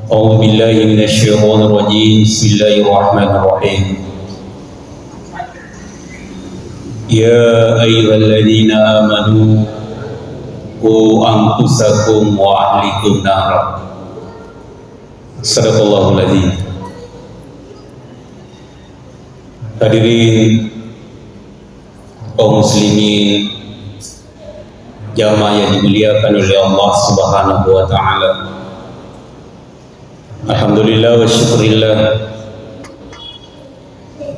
أعوذ بالله من الشيطان الرجيم بسم الله الرحمن الرحيم يا أيها الذين آمنوا قوا أنفسكم وأهليكم نارا صدق الله العظيم. Hadirin kaum muslimin jamaah yang dimuliakan oleh Allah Subhanahu wa taala. Alhamdulillah wa syukurillah,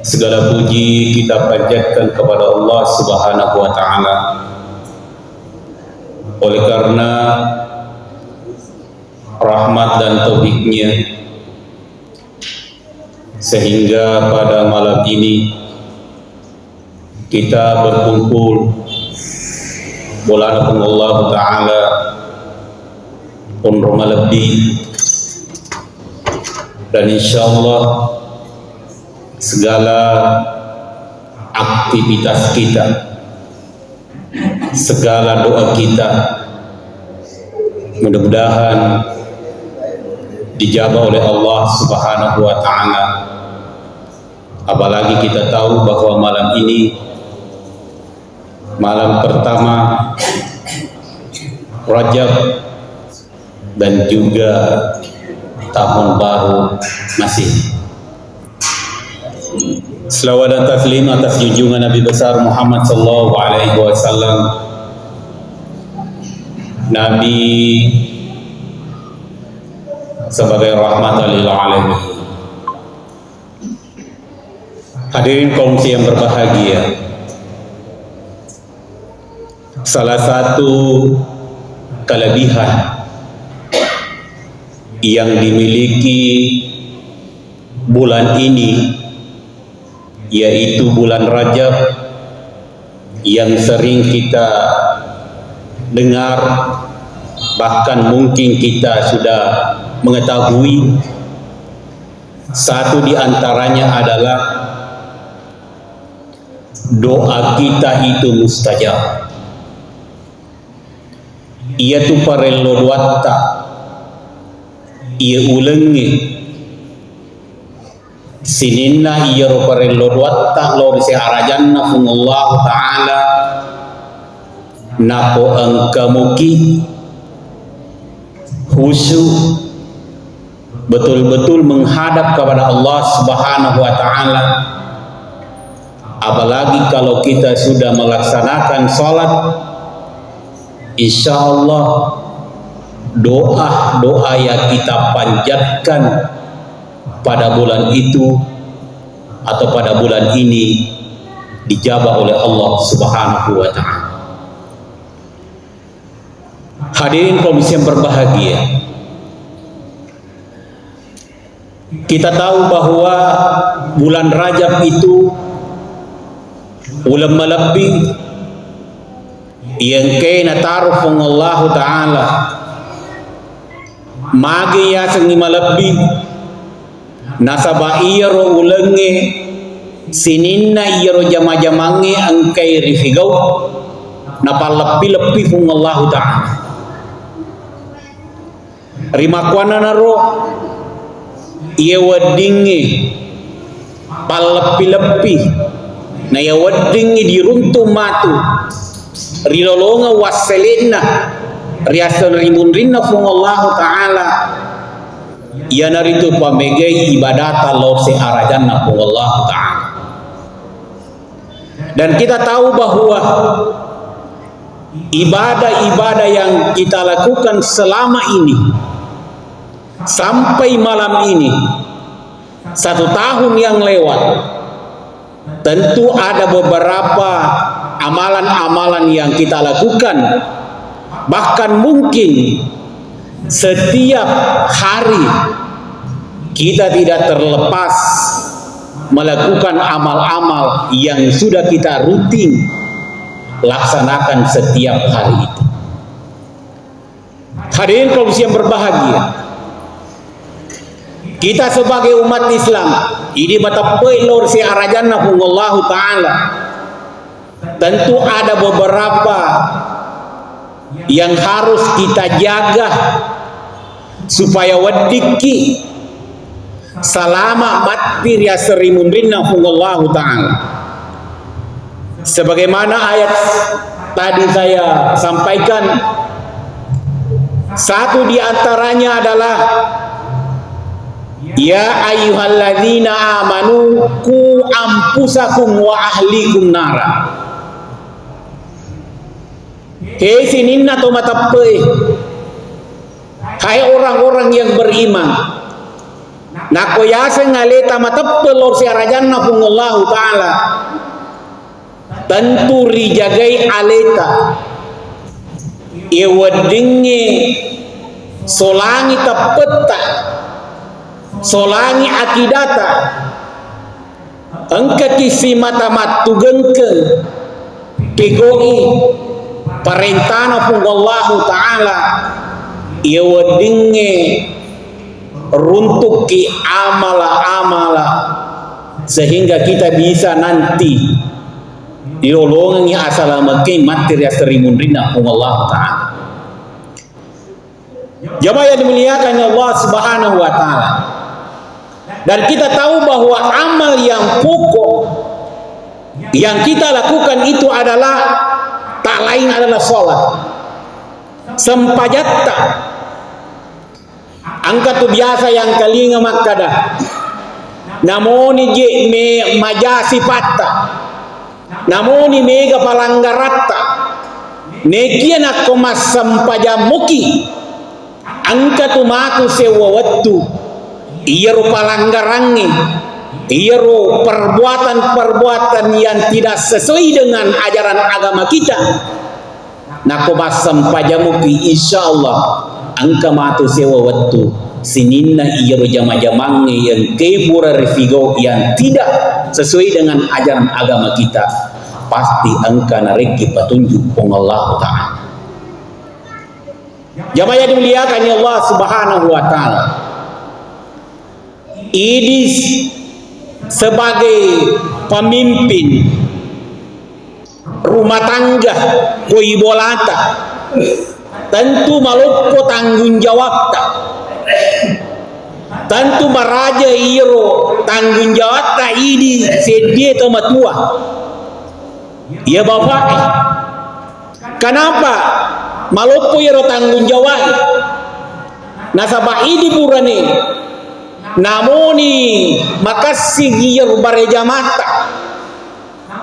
segala puji kita panjatkan kepada Allah Subhanahu wa taala. Oleh karena rahmat dan taufiknya, sehingga pada malam ini kita berkumpul bulan Allah Ta'ala pun lebih, dan insyaallah segala aktivitas kita, segala doa kita mudah-mudahan dijabah oleh Allah Subhanahu wa taala. Apalagi kita tahu bahwa malam ini malam pertama Rajab dan juga tahun baru Masih. Selawat dan taslim atas junjungan Nabi besar Muhammad sallallahu alaihi wasallam, Nabi sebagai rahmatan lil alamin. Hadirin kaum yang berbahagia, salah satu kelebihan yang dimiliki bulan ini yaitu bulan Rajab, yang sering kita dengar, bahkan mungkin kita sudah mengetahui. Satu di antaranya adalah doa kita itu mustajab. Ia tu parello duatta, ia ulengi sininna ia ro parello duatta lo se arajanna Allah taala napo angkamuki khusyuk betul-betul menghadap kepada Allah Subhanahu wa taala. Apalagi kalau kita sudah melaksanakan sholat, insya Allah doa-doa yang kita panjatkan pada bulan itu atau pada bulan ini dijabah oleh Allah Subhanahu wa taala. Hadirin kaum yang berbahagia, kita tahu bahwa bulan Rajab itu ulama lebih yang kena tarufung Allah Ta'ala magi ya sengi malebih nasaba iya ro ulenge sininna iya ro jama-jamange angkai rifigau napa lebih-lebih fung Allah Ta'ala rimakwana naro iya wadingi pal lebih-lebih na ya wadingi diruntu matu rilolonga waselina riasan rimunrinna fung Allah Ta'ala ya naritu pamegai ibadata lo se arajanna fung Allah Ta'ala. Dan kita tahu bahwa ibadah-ibadah yang kita lakukan selama ini sampai malam ini 1 tahun yang lewat, tentu ada beberapa amalan-amalan yang kita lakukan, bahkan mungkin setiap hari kita tidak terlepas melakukan amal-amal yang sudah kita rutin laksanakan setiap hari itu. Hadirin kaum yang berbahagia, kita sebagai umat Islam ini batapai lor si arajanna Allah Ta'ala, tentu ada beberapa yang harus kita jaga supaya wadiki salama mati ria serimunrinna Allah ta'ala. Sebagaimana ayat tadi saya sampaikan, satu di antaranya adalah ya ayyuhalladzina amanu qu anfusakum wa ahlikum nara. Hei sininna to matappe, hai orang-orang yang beriman, nako yasa ngaleta matappe lor siarajanna Allah ta'ala, tentu rijagai aleta iwadinge solangi tapeta solangi akidata engke kisi mata matu gengke pegoi perintahna Allah ta'ala iwadinge runtuki amala-amala sehingga kita bisa nanti diolongi asalamakin materi serimunrina Allah ta'ala. Jamaah yang dimuliakan Allah subhanahu wa ta'ala, dan kita tahu bahwa amal yang pokok yang kita lakukan itu adalah tak lain adalah sholat sempajatta. Angka tu biasa yang kalinga makada namoni je me majasi patta, namoni mega palanggaratta nekia nak komas sampajamuki angka tu matu sewa wattu iyaro palanggarangi iyaro perbuatan-perbuatan yang tidak sesuai dengan ajaran agama kita nak komas sampajamuki insyaallah angka matu sewa wattu sininna iyaro jama-jamange yang kebura refigo yang tidak sesuai dengan ajaran agama kita, pasti angka nareki petunjuk Allah ta'ala. Jamaah yang dimuliakan Allah subhanahu wa ta'ala, ini sebagai pemimpin rumah tangga koibolata tentu malupo tanggung jawab tak, tentu maraja iro tanggung jawab tak ini sedih atau matua ya bapak. Kenapa malupo iro tanggung jawab nasabah ini burane namoni makasih iro bareja mata,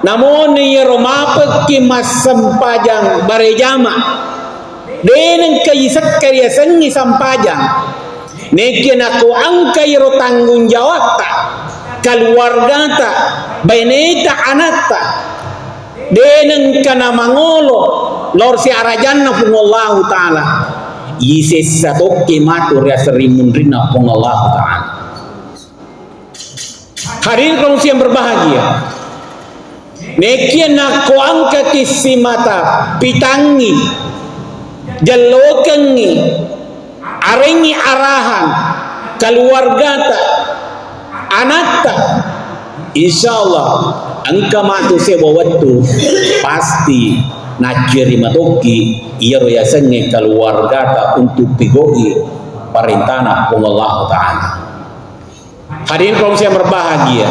namoni iro mapeki masam pajang barejama deneng kayisak karya sengi sampajang nekian aku angka iro tanggung jawab tak keluarga tak beneta anak tak deneng kana mangolo lor si arajanna pun Allah ta'ala yises satoke matur ya serimunrina pun Allah ta'ala. Hadirin kaum yang berbahagia, nekian aku angka kisi mata pitangi jalokengi arengi arahan keluarga ta anak ta insyaallah angka matu sewa waktu pasti najeri matoki iya royasenge keluarga ta untuk pigoi perintahna Allah ta'ala. Hadirin kaum yang berbahagia,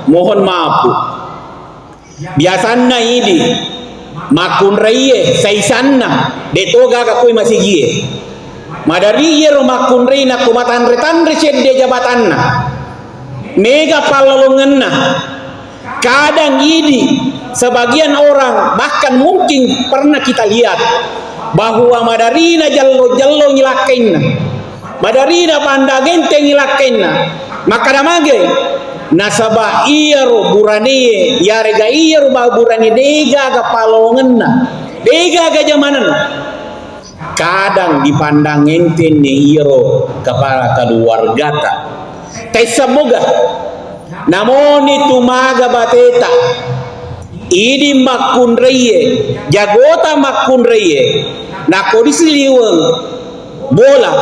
mohon maaf biasanya ini makun reye saisanna detoga kakui masih gie madari yero makun rey na kumatan retan recet de jabatanna mega palolonganna kadang ini sebagian orang bahkan mungkin pernah kita lihat bahwa madarina jallo nyilakainna madarina pandagente nyilakainna maka damage nasabah iyaro burani yarega iyaro ba burani dega ga palongenna dega ga jamanan kadang dipandang ente ne iyaro kepala keluarga ta semoga namun itu maga bateta ini makun reye jagota makun reye nakodisi liweng bola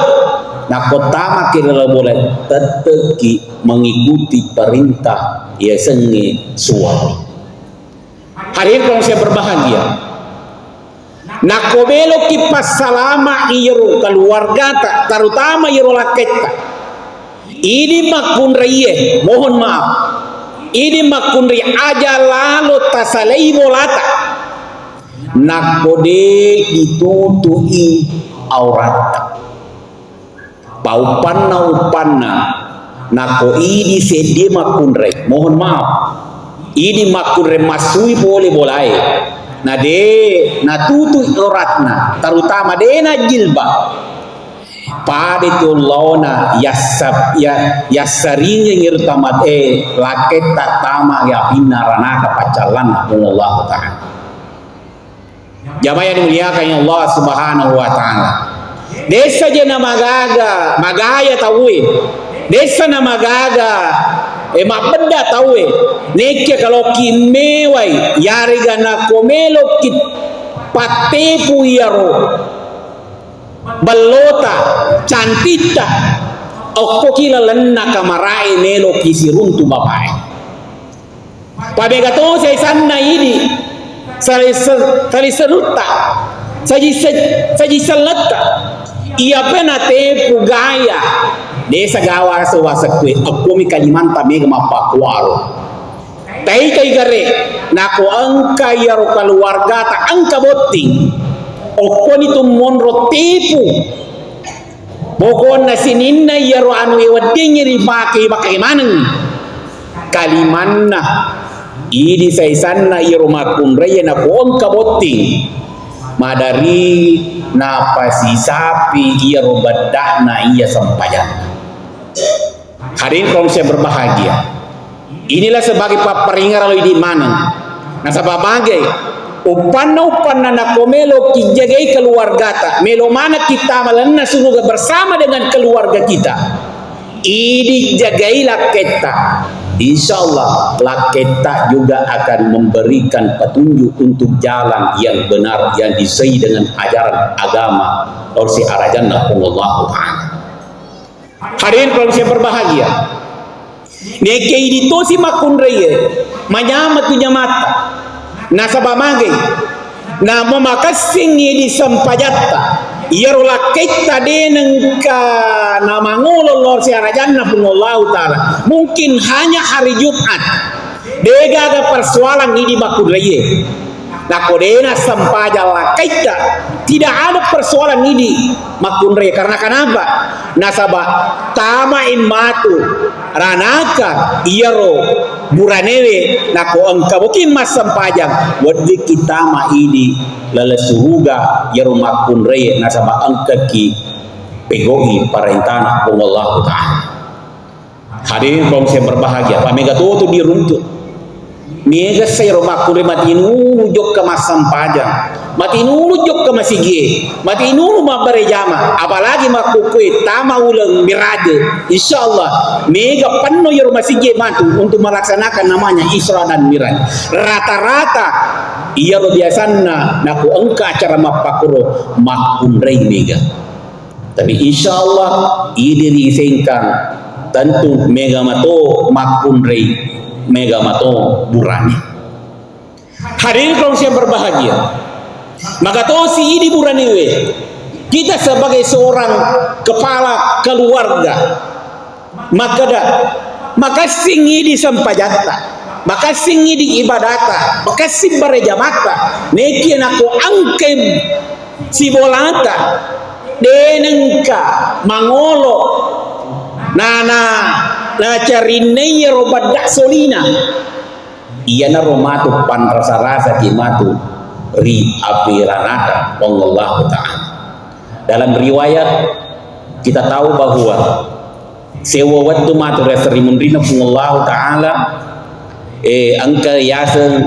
nakotama kira boleh teteki mengikuti perintah ya senge suami. Hadirin kaum yang berbahagia, nakobelo kipas salama iro keluarga tak, terutama iro laketa. Ini makunriye, mohon maaf. Ini makunri aja lalu tasalai bolata. Nakode ditutui aurat. Paupanna nako ini sedih makunre. Mohon maaf. Ini makunre masui boleh bolai. Nah de natutui auratna, terutama de na jilbab. Pada itu launa yassarinya ngirtamat laket tak tama ya pinaranaka pacalan Allah Ta'ala. Jamaah yang dimuliakan Allah Subhanahu Wa Ta'ala. Desa jena magaya tahu. Desa na magaga mapenda tahu. Nekia kalau kimewai yariga na komelo kit patepu yaro. Balota cantita okko kila lenna kamarai nelo kisiruntu bapai pabegato sai sanna ini sali serutta saji salata ia pena tepu gaya desa gawa so wasakwe okko mi kalimanta mega mapakwaro tai kai gare nako angka yaro keluarga ta angka boting okon itu monro tipu pokoknya sininna yaro anu ewadingnya dipakai maneng kalimanna idi saisanna yaro makunraya na pohon kaboting madari napasi sapi yaro badakna iya sempajan. Hadirin kaum saya berbahagia, inilah sebagai paperingar lo di mana nah sebagai upanna na komelo kijagai keluarga ta melo mana kita malanna suruga bersama dengan keluarga kita ini jagai laketa insyaallah laketa juga akan memberikan petunjuk untuk jalan yang benar yang disesuai dengan ajaran agama orsi arajanna Allah Ta'ala. Hadirin kalau saya berbahagia neke ini tosi makunreye manyama tu nyamata nasaba mage na mamakasing di sampajatta yaro laketa denengka na mangulo lor si arajanna Allah Ta'ala mungkin hanya hari Jumat dega ada persoalan ini makunreye na kodena sampaja laketa tidak ada persoalan ini makunreye karena kenapa nasaba tama in matu ranaka yaro buranewe nako angka bukin mas sampajang wadi kita ma ini lala suruga yaro makunreye nasaba angka ki pegoi parentana Allah Ta'ala. Hadirin kaum saya berbahagia pamega tu diruntuk mega sayro makunre mati nulu jok ke mas sampajang mati nulu jok ke masige mati nulu mabare jama apalagi makukui tama ulang mirade insyaallah mega penuh ya rumah sige matu untuk melaksanakan namanya Isra dan Miraj rata-rata iya lo biasana naku engka acara mapakuro makunrei mega tapi insyaallah ide disengkan tentu mega mato makunrei mega mato burani. Hadirin kaum saya berbahagia maka tosi ini burani we kita sebagai seorang kepala keluarga maka singi di sampajatta maka singi di ibadata maka simbare jamata neki aku angkem si bolata denengka mangolo nana na carinenya robat dak solina iya na romatu pan rasa-rasa kimatu ri apiranaka Allah Ta'ala. Dalam riwayat kita tahu bahwa sewa waktu matu reserimun rina Allah Ta'ala angka yasa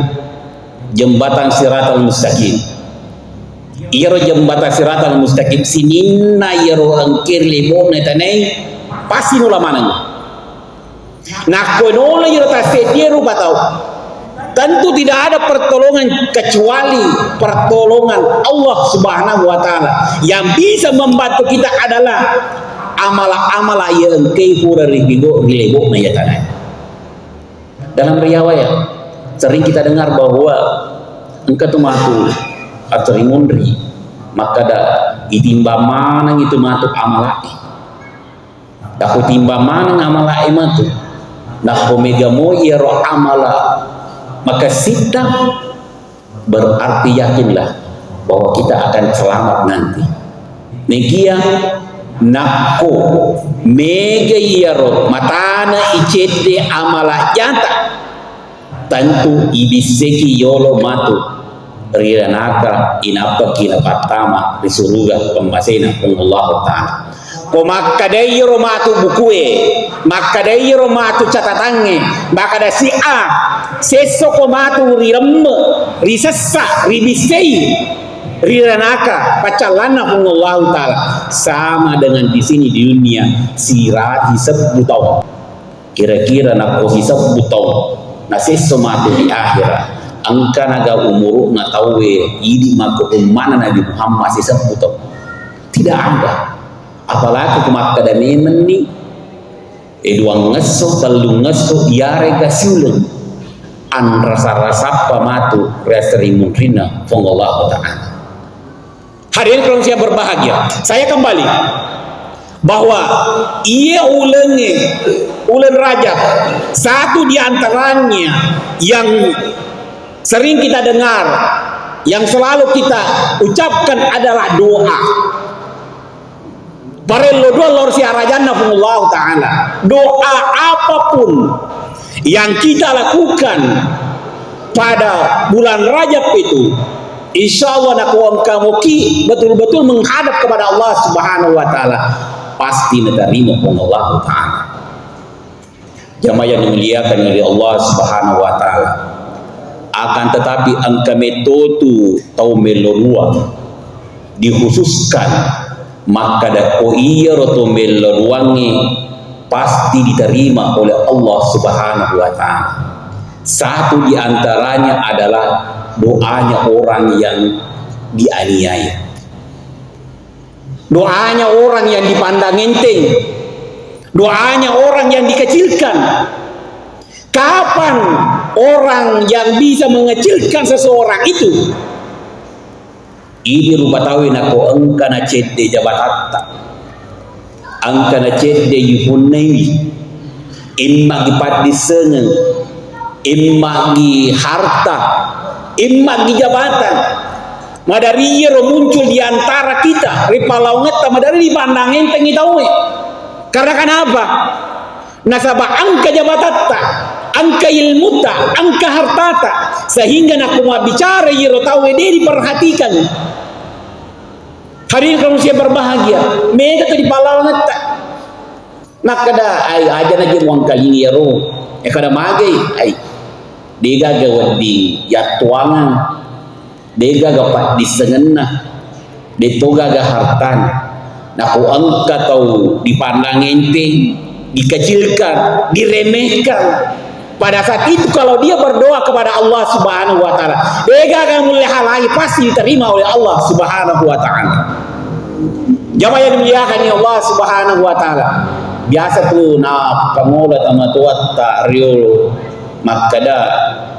jembatan siratal mustaqim iro jembatan siratal mustaqim sininna iro angkir limon netanai pasti nula manang nah konola iro tasedieru batau tentu tidak ada pertolongan kecuali pertolongan Allah Subhanahu wa Ta'ala. Yang bisa membantu kita adalah amala-amala yang keifura ribigo rilebo na yatanay. Dalam riwayat sering kita dengar bahwa engkau tumatu atau rimundri maka da itimba mana itu matuk amalai daku timba mana amalai matu nah omega mo iro amala maka sita berarti yakinlah bahwa kita akan selamat nanti negia nakko mega iro matana icede amala janta tentu ibiseki yolo matu riranaka inapa kina pertama di surga pembasena Allah Ta'ala ko makadairo matu bukue makadairo matu catatange makada si A seso ko matu riremme risessa ribisei riranaka pacalana Allah Ta'ala sama dengan di sini di dunia sirat hisab butau kira-kira nak hisab butau na seso matu di akhirat angka naga umuru na tawe idi mako umana Nabi Muhammad hisab butau tidak ada apalagi kemak kada memen ni duang ngeso telung ngeso yare gasiulun an rasa-rasa pamatu restri mudrina fongallahu ta'ala. Hadirin kalau saya berbahagia saya kembali bahwa ia ulen Rajab satu di antaranya yang sering kita dengar yang selalu kita ucapkan adalah doa. Parello doa lor si arajanna Allah Ta'ala. Doa apapun yang kita lakukan pada bulan Rajab itu, insya Allah nakuam kamu ki betul-betul menghadap kepada Allah Subhanahu Wa Ta'ala, pasti menerima Allah Ta'ala. Jamaah yang dimuliakan oleh Allah Subhanahu Wa Ta'ala. Akan tetapi angka metode tau melorua dikhususkan maka da iya roto meluangi pasti diterima oleh Allah Subhanahu Wa Ta'ala. Satu di antaranya adalah doanya orang yang dianiaya, doanya orang yang dipandang enteng, doanya orang yang dikecilkan. Kapan orang yang bisa mengecilkan seseorang itu? Ini rupa tahu nako angka na cede jabatatta, angka na cede yuhunai, imma gipati seneng, imma gi harta, imma gi jabatan. Madari muncul di antara kita, ripalau ngeta madari dipandang enteng itawe. Karena kenapa? Nasabah angka jabatatta, angka ilmuta, angka hartata, sehingga nak mau bicara yero tahu dia diperhatikan. Hari ini kamu siap berbahagia, mereka tuh di palau ngeta. Nak kada ay aja lagi uang kali yero, kada magai ay. Dia gawat di yatuangan, dia gapat di sengenah, dia toga hartan. Naku angka tahu dipandang enteng, dikecilkan, diremehkan. Pada saat itu kalau dia berdoa kepada Allah Subhanahu Wa Ta'ala, dia akan mulai halai pasti diterima oleh Allah Subhanahu Wa Ta'ala. Jamaah yang dimuliakan Allah Subhanahu Wa Ta'ala. Biasa tuh na pangola tama tuat ta riol makada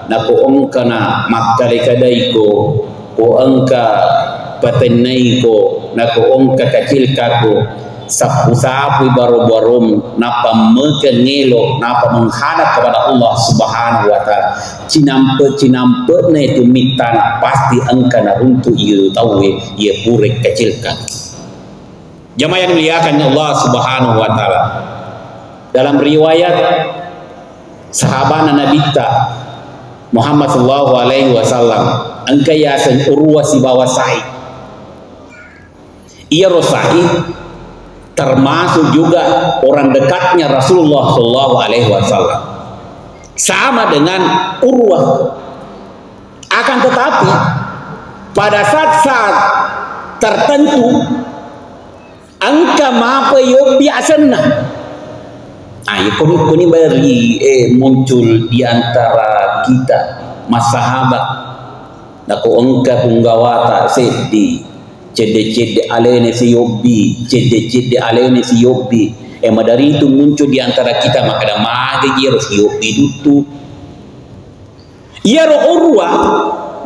na ko ongka na makkale kadaiko ko angka patenai ko na ko ongka kecil kako sapu-sapu baru-barum napa mengelo napa menghadap kepada Allah Subhanahu Wa Ta'ala cinampe na itu mitana pasti angka na untuk itu tahu ia burek kecilkan. Jamaah yang dimuliakan Allah Subhanahu Wa Ta'ala, dalam riwayat sahabat Nabi Muhammad sallallahu alaihi wasallam angka yasan Urwa si bawa Sa'id, ia Sa'id termasuk juga orang dekatnya Rasulullah sallallahu alaihi wasallam, sama dengan Urwah. Akan tetapi pada saat-saat tertentu angka mapa yo biasana kuni bari muncul di antara kita masahabat nako angka punggawata seddi cede alene si yobi cede alene si yobi madari itu muncul di antara kita maka da mage jero si yobi dutu yero Urwa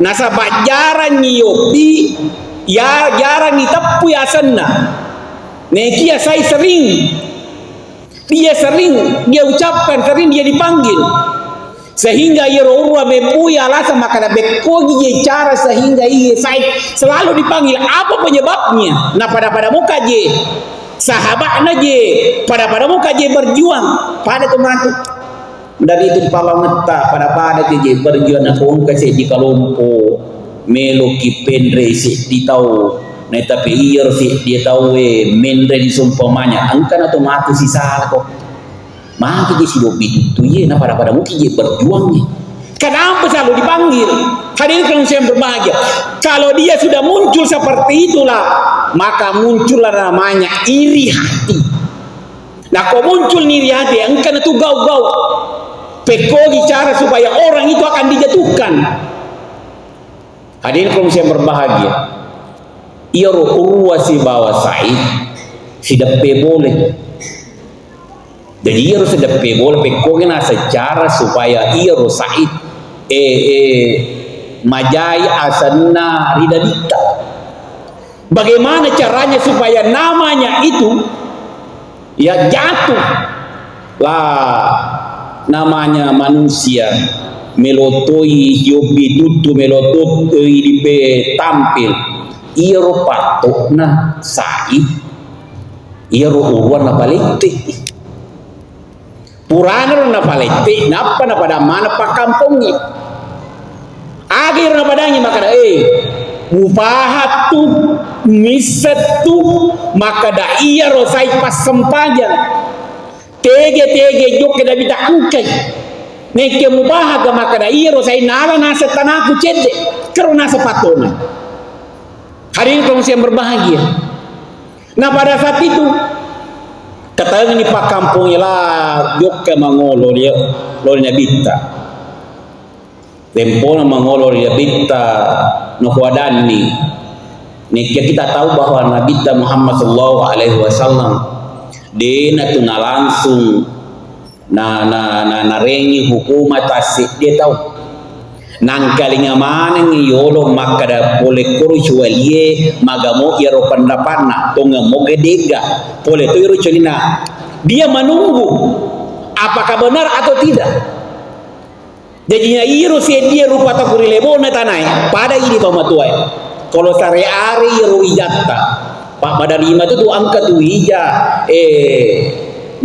nasabak jarang nyopi ya jarang ditepu ya senna nekia saya sering dia ucapkan, sering dia dipanggil sehingga ia urwa mempuya alasan maka ada bekogi je cara sehingga ia saya selalu dipanggil. Apa penyebabnya? Nah pada muka je sahabatnya je pada muka je berjuang pada tematu dari itu palang ngetak pada je berjuang nak kasih di kalompo melo ki pendre si di tahu nah tapi iya sih dia tahu mendre di sumpamanya angkan atau mati si salah kok maka dia hidup itu ya nah pada mungkin dia berjuangnya. Kenapa selalu dipanggil? Hadirin kalau saya berbahagia, kalau dia sudah muncul seperti itulah maka muncullah namanya iri hati. Nah kok muncul iri hati angkan itu gau-gau pekogi cara supaya orang itu akan dijatuhkan. Hadirin kalau saya berbahagia, ia urwa si bawa Said tidak boleh. Jadi ia harus sedepe boleh pekogena secara supaya ia Said majai asanna ridadita. Bagaimana caranya supaya namanya itu ya jatuh lah namanya manusia melotoi yobi tutu melotoi dipe tampil ia patokna Said ia urwa na balete Purana na palete napa na pada mana pa kampungnya agir na padanya maka mufahat tu miset tu maka da iya rosai pas sempajan tege jok da bita angkai neke mubahat maka da iya rosai nala nasa tanaku cede karena sepatona. Hari ini kaum yang berbahagia. Nah pada saat itu katanya ni pak kampungnya lah jok ke mangolo dia lornya bitta tempona mangolo dia bitta nohwadani ni kita tahu bahwa Nabi Muhammad sallallahu alaihi wasallam dia tuna langsung na rengi hukumat tasik dia tahu nang kalinga mana ngiyolo maka da pole kuru chualie magamo yaro pandapana tonga mogedega pole to yaro cholina dia menunggu apakah benar atau tidak. Jadinya iro se dia rupa ta kurile bona tanai pada ini to matuai kalau sare ari yaro ijatta pak pada lima itu tu angka tu ija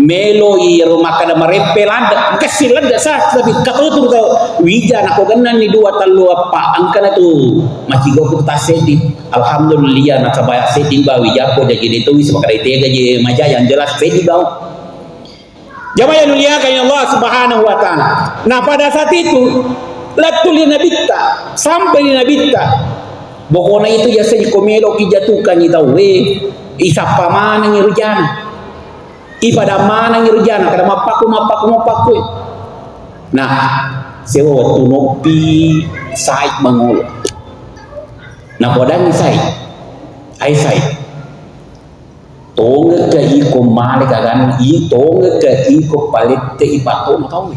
melo iro makada marepe landa kasih landa sah tapi kata tu tau wija nak koganan ni dua talu apa angkana tu masih go kita sedi alhamdulillah nak sabaya sedi ba wija ko jadi itu wis makada tega je maja yang jelas sedi bau jamaah yang muliakan Allah Subhanahu wa taala. Nah pada saat itu latul nabita sampai di nabita pokoknya itu jasa dikomelo kijatukan ni tau isapa mana ni rujana ipada mana ngirjana kada mapaku. Nah sewa waktu nopi Said mangolo nah podang Said ai Said tonga ka iko male kagan i tonga ka iko palette ipato tahu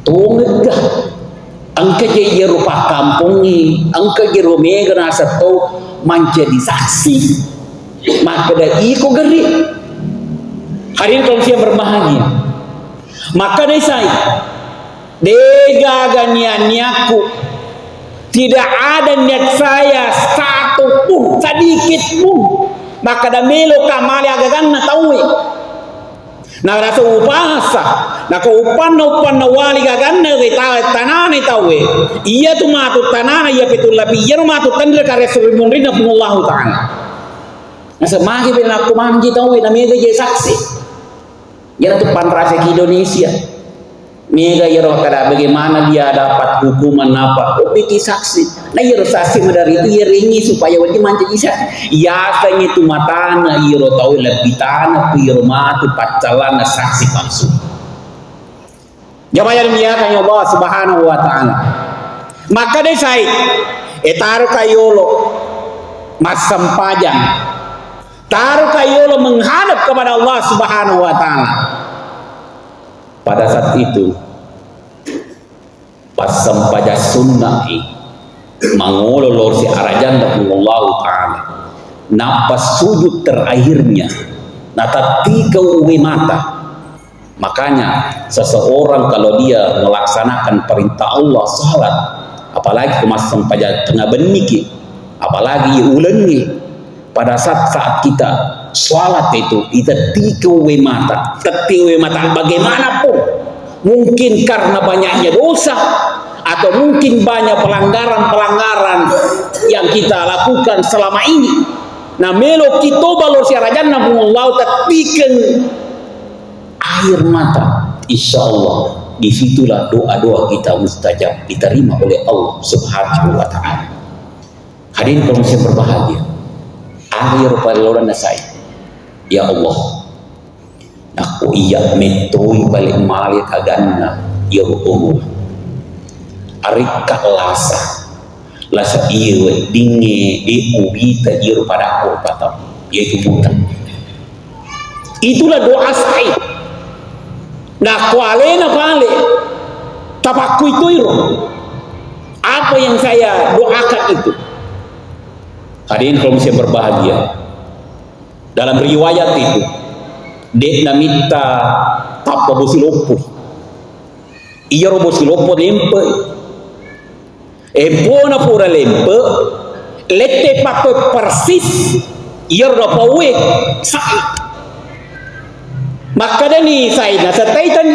tonga ka angka je rupa kampung ni angka je romega nasa to menjadi saksi maka dari iko geri. Hari ini kalau saya berbahagia maka dari saya dega ganianiaku tidak ada niat saya satu pun sedikit pun maka da melo kamali agagan na tahu na rasa upasa na ko upanna wali gagan na tanana tahu iya tu matu tanana iya betul lebih iya matu tandra ka rasulullah Allah taala. Nah semagi bila aku manji tahu namanya je saksi. Yana tu panrasa ke Indonesia. Mega yaro kada bagaimana dia dapat hukuman apa? Biki saksi. Nah yaro saksi dari itu ya ringi supaya wajib manji isa. Ya tanya tu matana yaro tahu lebih tanah yaro matu pacalana saksi palsu. Jamaah yang dimuliakan Allah Subhanahu wa taala. Maka deh saya taruh kayolo mas sampajan taruh kayolo menghadap kepada Allah Subhanahu wa taala. Pada saat itu pasam pada sunnah mangololor si arajanda Allah Ta'ala napas sujud terakhirnya natatika uwe mata. Makanya seseorang kalau dia melaksanakan perintah Allah salat, apalagi kemasam pada tengah beniki, apalagi ulengi pada saat kita salat itu kita tiwe mata bagaimanapun, mungkin karena banyaknya dosa atau mungkin banyak pelanggaran yang kita lakukan selama ini. Nah melo kita balor siarajan Allah tatikan air mata, insya Allah disitulah doa-doa kita mustajab diterima oleh Allah Subhanahu wa Ta'ala. Hadirin kaum muslimin berbahagia, akhir paliloran saya, ya Allah, aku iya metoi balik malik kaganna ya umur arika lasa iya dinge di ubita iru pada aku patah yaitu bukan. Itulah doa saya. Nah kualena pale tapaku itu apa yang saya doakan itu. Hadirin kalau saya berbahagia, dalam riwayat itu dek namita tapa bosilopo iya ro bosilopo lempe bona pura lempe lette pape persis iya ro pawe sai. Maka dani saya nasa taitan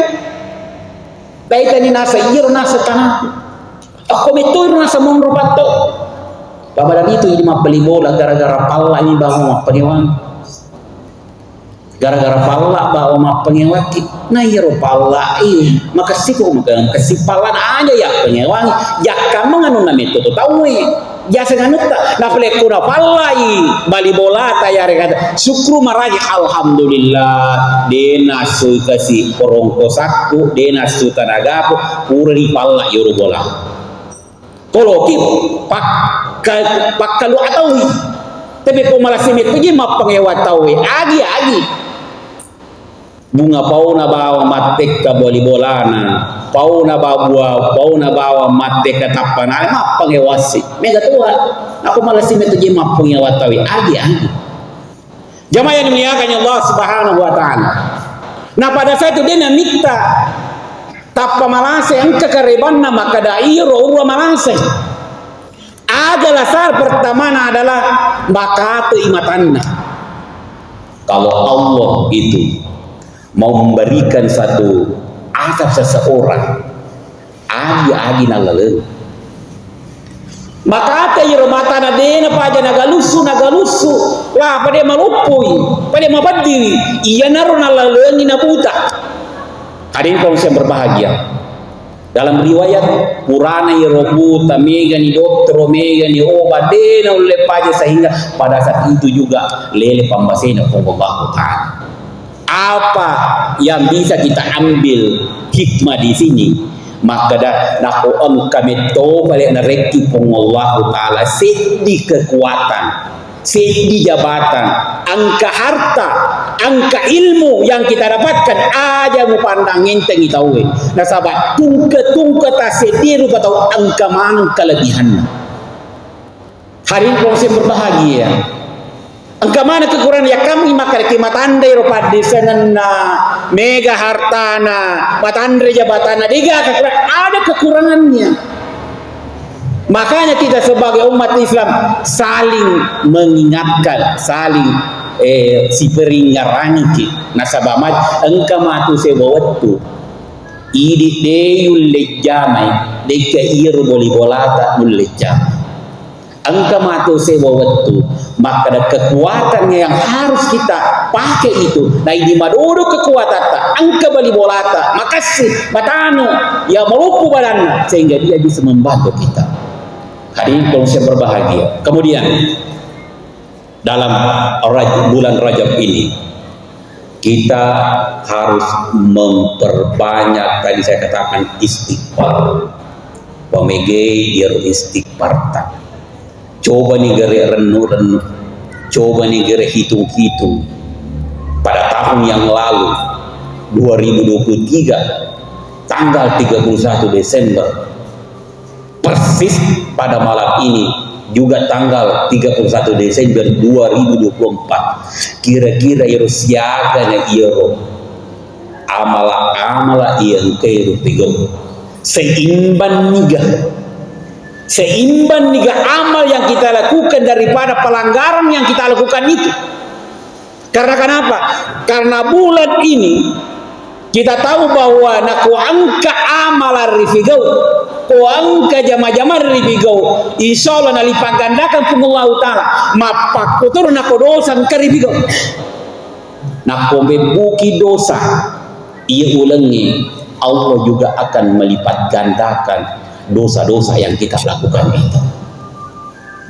ni nasa iyo nasa tanah. Ako betul nasa mongro pato. Babadan itu ini mapeli bola gara-gara pala ini bawa mapengewang. Gara-gara pala bawa mapengewaki. Nah iyo pala makasih ko makasih pala aja ya pengewang. Ya kamu nganu namito to tahu ya senganuta na fleku na palai bali bola tayari kata syukru maraji alhamdulillah dena su kasi porongko sakku dena su tanagaku puri palla yoro bola koloki pakkalu atawi tapi ko malah simit puji mapangewa tawi agi bunga pauna bawa matek ka boli bolana pauna bawa matek ka tapana mapangewasi mega tua aku malah simit puji mapangewa tawi agi jamaah yang dimuliakan Allah Subhanahu wa Ta'ala. Nah pada saat itu dia minta tapa malase engka karebanna maka dairo urwa malase adalah sar pertama adalah bakatu imatanna. Kalau Allah itu mau memberikan satu azab seseorang agi nalale maka ata yero mata na dena paja nagalusu lah pada malupui pada mabadiri iya naru nalalengi na buta. Hadirin kaum yang berbahagia, dalam riwayat Purana yero buta mega ni dokter mega ni obat dena oleh paja sehingga pada saat itu juga lele pambasena Allah Ta'ala. Apa yang bisa kita ambil hikmah di sini? Maka dah nako kami to balik nareki Allah Ta'ala sedih kekuatan, sedih jabatan, angka harta, angka ilmu yang kita dapatkan aja mu pandang ngenteng itawe. Nah sahabat tungke tak sedih rupa tahu angka mana kelebihan. Hari ini kau berbahagia. Angka mana kekurangan ya kami maka matandai rupa desenana mega hartana matandai jabatana diga kekurangan ada kekurangannya. Makanya kita sebagai umat Islam saling mengingatkan, saling si peringarangi nasabamat engka matu sebawatu idi deyul lejamai deka iru boli bolata nul lejamai engka matu sebawatu maka ada kekuatannya yang harus kita pakai itu. Nah ini madodo kekuatan angka bali bolata makasih matano ya melupu badannya sehingga dia bisa membantu kita. Hadirin kaum yang berbahagia. Kemudian dalam bulan Rajab ini kita harus memperbanyak tadi saya katakan istighfar. Pemegei dia istighfar. Coba nih gere renu, coba nih gere hitung-hitung. Pada tahun yang lalu 2023 tanggal 31 Desember persis pada malam ini juga tanggal 31 Desember 2024 kira-kira iro siaga na iro amala-amala yang kairu pigau seimbang niga amal yang kita lakukan daripada pelanggaran yang kita lakukan itu. Karena kenapa? Karena bulan ini kita tahu bahwa naku angka amal rifigau, ko angka jama-jama rifigau, insya Allah nalipat gandakan Allah Ta'ala, mapakutur naku dosa karifigau, naku membuki dosa, ia ulangi, Allah juga akan melipat gandakan dosa-dosa yang kita lakukan itu.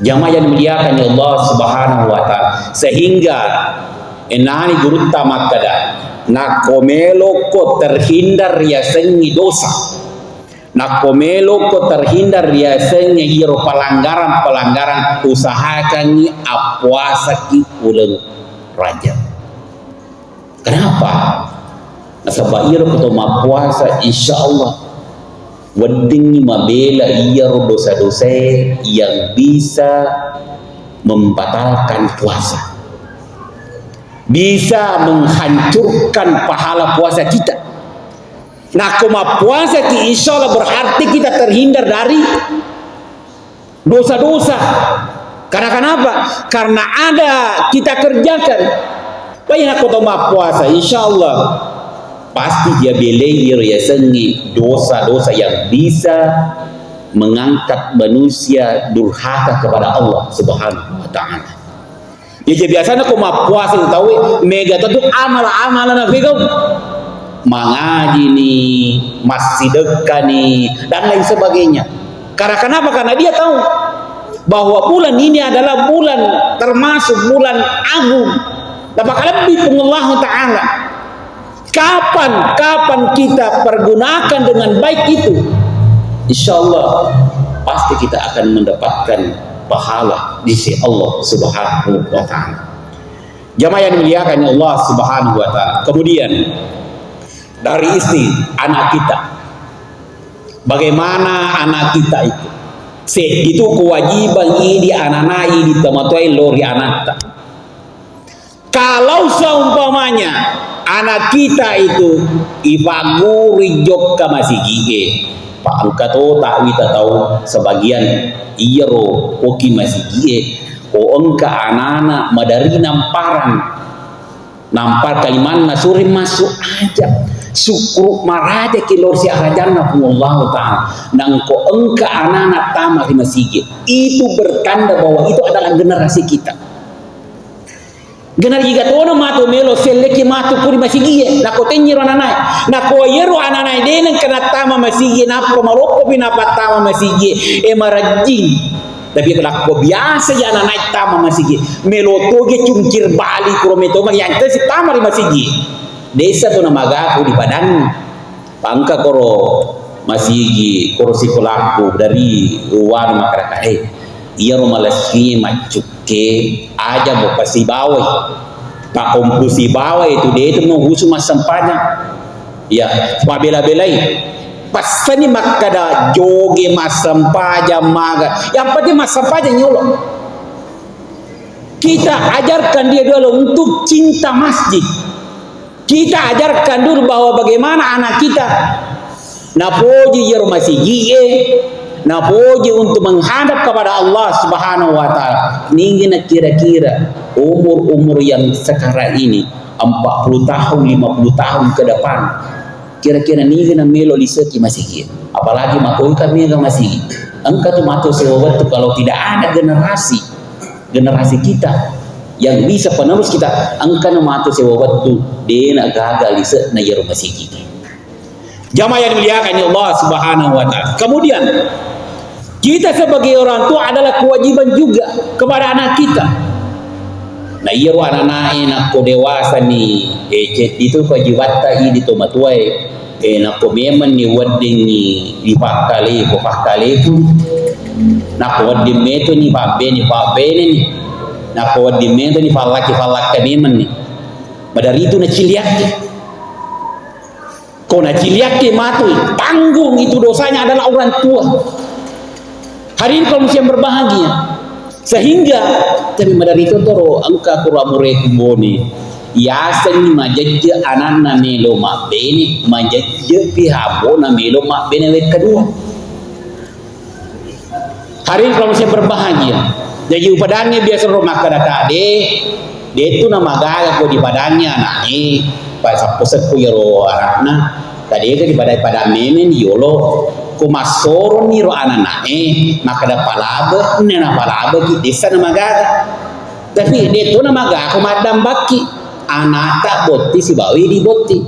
Jamaah yang dimuliakan oleh Allah Subhanahu wa Ta'ala, sehingga enani gurutta makkada nakomelo ko terhindar ya sengi dosa, nakomelo ko terhindar ya sengi iro pelanggaran usahakan apuasa ki ulang Rajab. Kenapa? Nasabah iro ketoma puasa insyaallah wedding mabela iro dosa-dosa yang bisa membatalkan puasa, bisa menghancurkan pahala puasa kita. Nah, koma puasa ki insya Allah berarti kita terhindar dari dosa-dosa. Karena kenapa? Karena ada kita kerjakan. Banyak aku toma puasa, insya Allah pasti dia belayir ya sengi dosa-dosa yang bisa mengangkat manusia durhaka kepada Allah Subhanahu wa Ta'ala. Ya biasanya aku mau puasa tahu mega tentu amal-amalan nafigau mengaji nih, masih dekat nih dan lain sebagainya. Karena kenapa? Karena dia tahu bahwa bulan ini adalah bulan termasuk bulan agung. Dapat lebih Allah Ta'ala. Kapan kita pergunakan dengan baik itu, insya Allah pasti kita akan mendapatkan pahala di sisi Allah Subhanahu wa Ta'ala. Jamaah yang dimuliakan Allah Subhanahu wa Ta'ala. Kemudian dari istri anak kita, bagaimana anak kita itu? Itu kewajiban ini anak-anak ini tematuai lori anak. Kalau seumpamanya anak kita itu ifaguri jokka masih gige, Pak angkato tak wita tahu sebagian iro koki masih gige, ko engka anak-anak madari nampar kaliman nasurin masuk aja syukur marade kilor si arajanna Allah Ta'ala nang ko engka anak-anak tamat di masjid, itu bertanda bahwa itu adalah generasi kita. Generasi kita ono mato melo seleki mato puri masigi na ko tenyiro nanai na ko yero ananai denen kana tama masigi na ko maroko bina patama masigi marajin. Tapi kalau biasa ya ananai tama masigi melo toge cungkir bali krometo mag yang tesi tama di masigi desa to na magaku di padang pangka koro masigi koro sikolaku dari luar makaraka iya romalasi macuke aja bo pasi bawai pak kompusi bawai itu dia itu mau husu mas sempanya ya pabela-belai pasani makada joge mas sempaja maga yang penting mas sempaja nyolong. Kita ajarkan dia dulu untuk cinta masjid, kita ajarkan dulu bahwa bagaimana anak kita napoji yer masih gie napoji untuk menghadap kepada Allah Subhanahu wa Ta'ala. Ini kira-kira umur-umur yang sekarang ini 40 tahun 50 tahun ke depan kira-kira ini melo liseki masih apalagi makoi kami masih engkau tuh matu sewa tuh kalau tidak ada generasi kita yang bisa penerus kita engkau matu sewa tuh dena gagal lisek na yero masih jamaah yang dimuliakan Allah Subhanahu wa Ta'ala. Kemudian kita sebagai orang tua adalah kewajiban juga kepada anak kita. Nah iya anak-anak nak ko dewasa ni itu kewajiban ini to matuai nak ko memang ni wedding ni dipakali itu nak ko wedding meto ni pak bene ni nak ko wedding meto ni falaki memang ni badari itu na ciliak ko na ciliak matu tanggung itu dosanya adalah orang tua. Hari ini kaum yang berbahagia. Sehingga tapi madari itu toro angka kuramure kuboni. Ya seni majajja ananna melo ma bene majajja pihabo na melo ma bene wet kedua. Hari ini kaum yang berbahagia. Jadi upadangnya biasa rumah kadata de itu nama gaga ko di padangnya anak pa sa pusat ko yaro arakna tadi itu di pada memen yolo kumasoro ni ro anana maka da palaba nena palaba ki desa nama gaga tapi de itu nama gaga ko madam baki anata botti si bawi di botti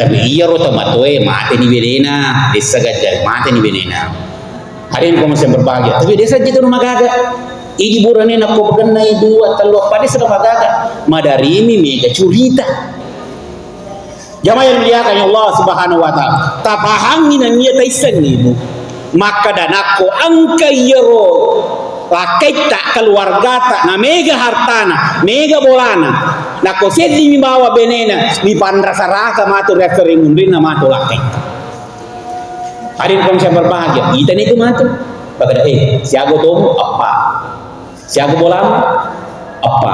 tapi iya ro tomatoe mate ni benena desa gajah mate ni benena hari ini kamu berbahagia tapi desa gitu nama gaga idi burane na ko bagana dua talo pada sudah magaga madarimi mega curita jamaah yang muliakan Allah Subhanahu wa taala tapahangin na niya taisan nimu maka danako angka yero lakaita keluargata na mega hartana mega bolana nako seddi mi bawa benena mi pandrasaraka matu referring undina matu lakaita hari ini saya berbahagia kita itu matu bagada siago tomu apa siaga bolam apa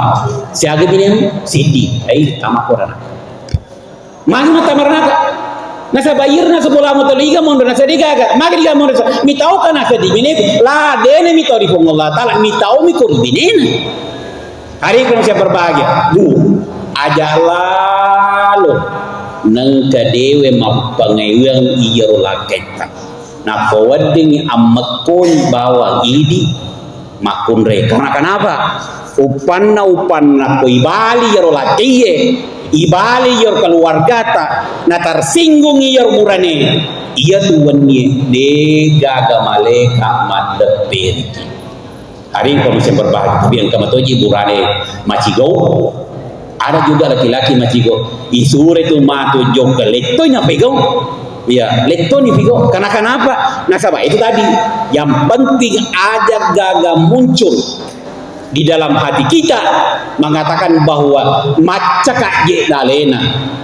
siaga binem sidi tama korana mana tamarnaka nasa bayir nasa bolam toliga mondo nasa digaga magri ga mondo mi tau kana sa di bine la dene mi tori pong Allah taala mi tau mi kor binen hari ini saya berbahagia ajalalo nang kadewe mapangayang iyaro laketa na kawading amakon bawang idi makun re karena kenapa upanna ko ibali yaro latiye ibali yaro keluargata na tersinggung yaro murane iya tuannya de gaga maleka madepiriki hari ini kamu berbahagia tapi yang kamu toji burane macigo ada juga laki-laki macigo isure tu matu jongkel itu nya pegang ya leto nih Vigo karena kenapa nasabah itu tadi yang penting aja gaga muncul di dalam hati kita mengatakan bahwa maca kak je dalena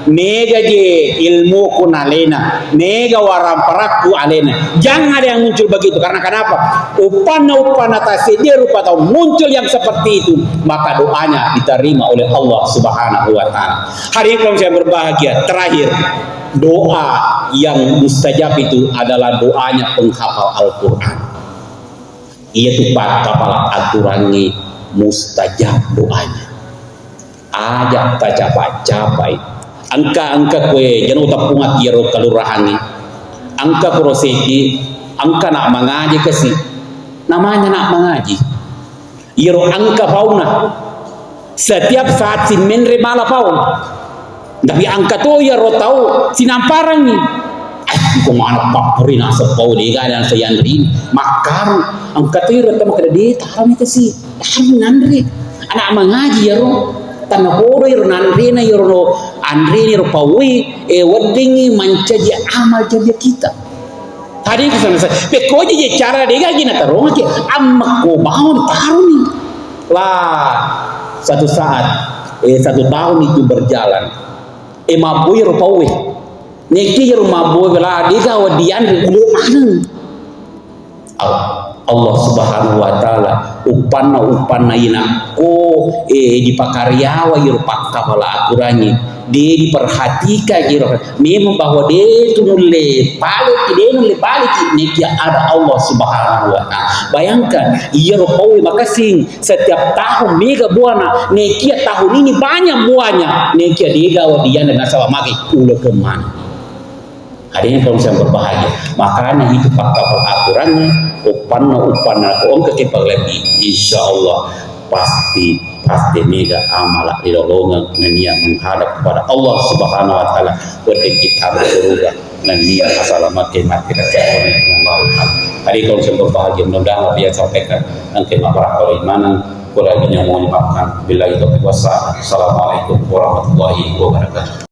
mega je ilmu ku nalena mega waramparaku alena jangan ada yang muncul begitu karena kenapa upana tasidi rupa tahu muncul yang seperti itu maka doanya diterima oleh Allah Subhanahu wa taala. Hari ini saya berbahagia terakhir doa yang mustajab itu adalah doanya penghafal Al-Quran. Ia tuh kepala aturannya mustajab doanya. Ajak tak capai. Angka kue jangan utak pungat yaro kalurahani. Angka kuroseki, angka nak mengaji kasih. Namanya nak mengaji. Yaro angka fauna. Setiap saat si menre mala fauna. Tapi angka tu ya ro tahu sinamparang ni ko mana papuri na sa pau de ga dan sayan rin makar angka tu ro tamu kada de tarami kasi nandri anak mengaji ya ro tanah horo ro nandri na ro andri ro pawi weddingi mancaji amal jadi kita tadi kesana pe ko je cara de ga gina tarong ke amma ko baun taruni lah satu saat satu tahun itu berjalan maboy ro pawe neki ro maboy bela diga wadian ro mana Allah Subhanahu wa taala upanna ina ko dipakaryawa ro pakapala aturannya dia diperhatikan ro memang bahwa dia itu nulle balik neki ada Allah Subhanahu wa taala bayangkan ro pawe makasing setiap tahun mega buana neki tahun ini banyak buahnya neki diga wadian dan sawa magi ulah kemana hari ini kaum yang berbahagia makanya itu pakapal aturannya upanna ko ke lagi insyaallah pasti mega amal di dolongan niat menghadap kepada Allah Subhanahu wa taala berarti kita bersurga dan niat selamat mati kesehatan Allah. Hari kalau saya berbahagia mudah-mudahan apa yang sampaikan nanti para imanan kurangnya mohon dimaafkan. Billahi taufiq wassalamu. Assalamualaikum warahmatullahi wabarakatuh.